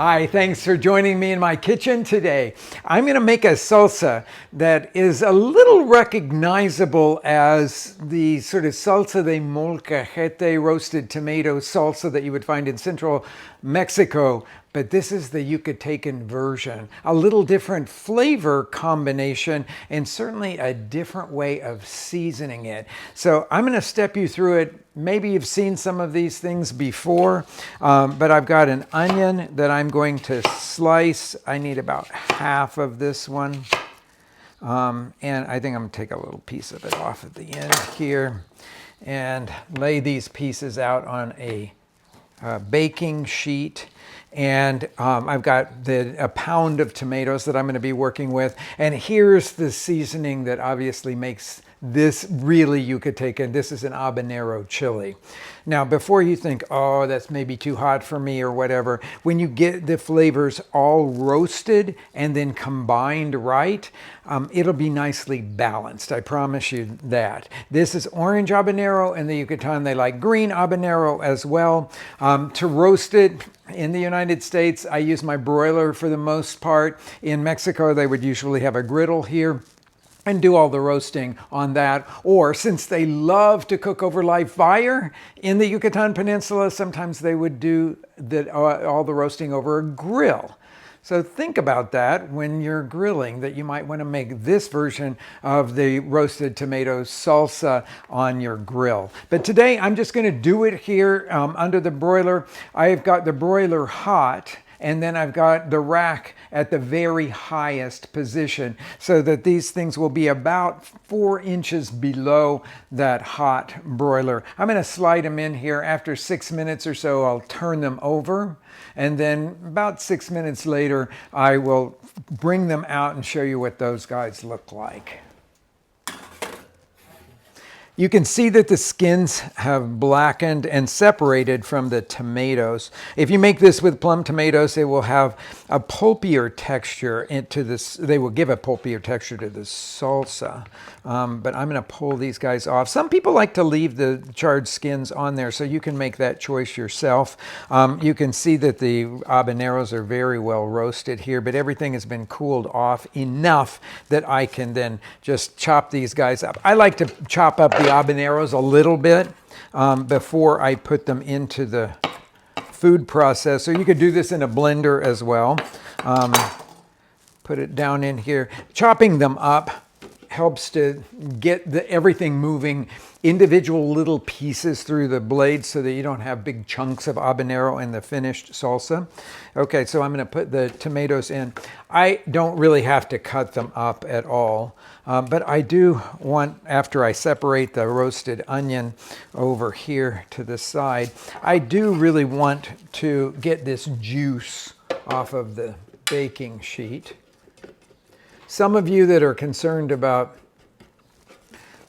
Hi, thanks for joining me in my kitchen today. I'm going to make a salsa that is a little recognizable as the sort of salsa de molcajete, roasted tomato salsa that you would find in central Mexico. But this is the Yucatecan version, a little different flavor combination and certainly a different way of seasoning it. So I'm going to step you through it. Maybe you've seen some of these things before, but I've got an onion that I'm going to slice. I need about half of this one. And I think I'm going to take a little piece of it off at the end here and lay these pieces out on a baking sheet. And I've got a pound of tomatoes that I'm going to be working with. And here's the seasoning that obviously makes this really Yucatecan. This is an habanero chili. Now, before you think, oh, that's maybe too hot for me or whatever, when you get the flavors all roasted and then combined right, it'll be nicely balanced. I promise you that. This is orange habanero. In the Yucatan, they like green habanero as well. To roast it, in the United States, I use my broiler for the most part. In Mexico, they would usually have a griddle here and do all the roasting on that. Or since they love to cook over live fire in the Yucatan Peninsula, sometimes they would do all the roasting over a grill. So think about that when you're grilling, that you might want to make this version of the roasted tomato salsa on your grill. But today I'm just going to do it here under the broiler. I've got the broiler hot, and then I've got the rack at the very highest position so that these things will be about 4 inches below that hot broiler. I'm going to slide them in here. After 6 minutes or so, I'll turn them over. And then about 6 minutes later, I will bring them out and show you what those guys look like. You can see that the skins have blackened and separated from the tomatoes. If you make this with plum tomatoes, they will have a pulpier texture into this. They will give a pulpier texture to the salsa. But I'm going to pull these guys off. Some people like to leave the charred skins on there, so you can make that choice yourself. You can see that the habaneros are very well roasted here, but everything has been cooled off enough that I can then just chop these guys up. I like to chop up the habaneros a little bit before I put them into the food processor. You could do this in a blender as well. Put it down in here. Chopping them up helps to get everything moving, individual little pieces through the blades so that you don't have big chunks of habanero in the finished salsa. Okay, so I'm going to put the tomatoes in. I don't really have to cut them up at all, but I do want, after I separate the roasted onion over here to the side, I do really want to get this juice off of the baking sheet. Some of you that are concerned about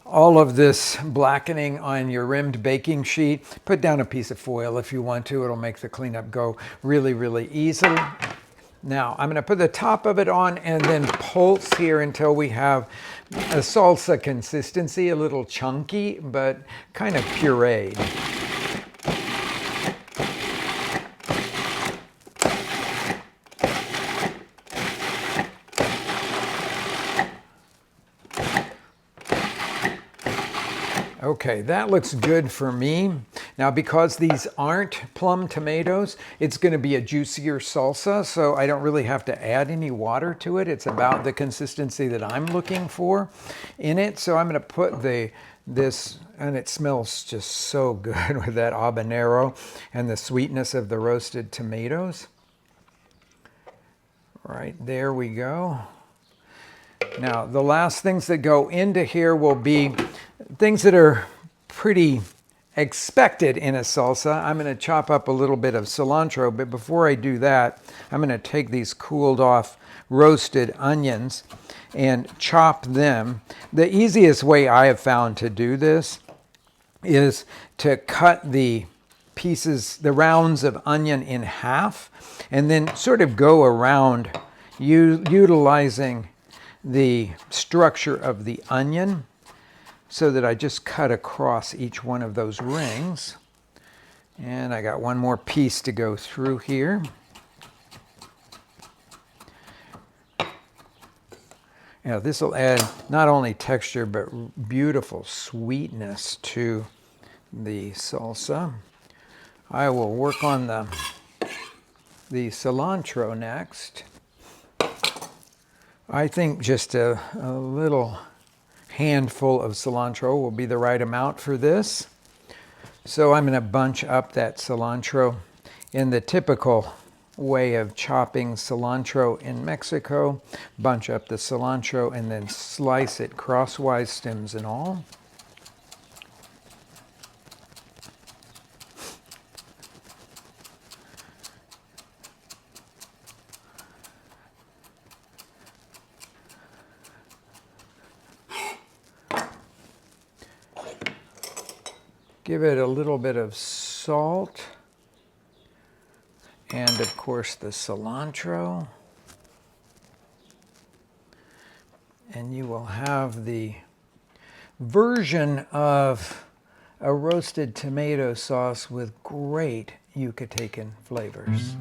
all of this blackening on your rimmed baking sheet, put down a piece of foil if you want to. It'll make the cleanup go really, really easily. Now, I'm going to put the top of it on and then pulse here until we have a salsa consistency, a little chunky, but kind of pureed. Okay, that looks good for me. Now, because these aren't plum tomatoes, it's going to be a juicier salsa, so I don't really have to add any water to it. It's about the consistency that I'm looking for in it. So I'm going to put this, and it smells just so good with that habanero and the sweetness of the roasted tomatoes. Right, there we go. Now, the last things that go into here will be things that are pretty expected in a salsa. I'm going to chop up a little bit of cilantro, but before I do that, I'm going to take these cooled off roasted onions and chop them. The easiest way I have found to do this is to cut the pieces, the rounds of onion in half, and then sort of go around utilizing the structure of the onion so that I just cut across each one of those rings. And I got one more piece to go through here. Yeah, this will add not only texture but beautiful sweetness to the salsa. I will work on the cilantro next. I think just a little handful of cilantro will be the right amount for this. So I'm going to bunch up that cilantro in the typical way of chopping cilantro in Mexico. Bunch up the cilantro and then slice it crosswise, stems and all. Give it a little bit of salt, and of course the cilantro. And you will have the version of a roasted tomato sauce with great Yucatecan flavors.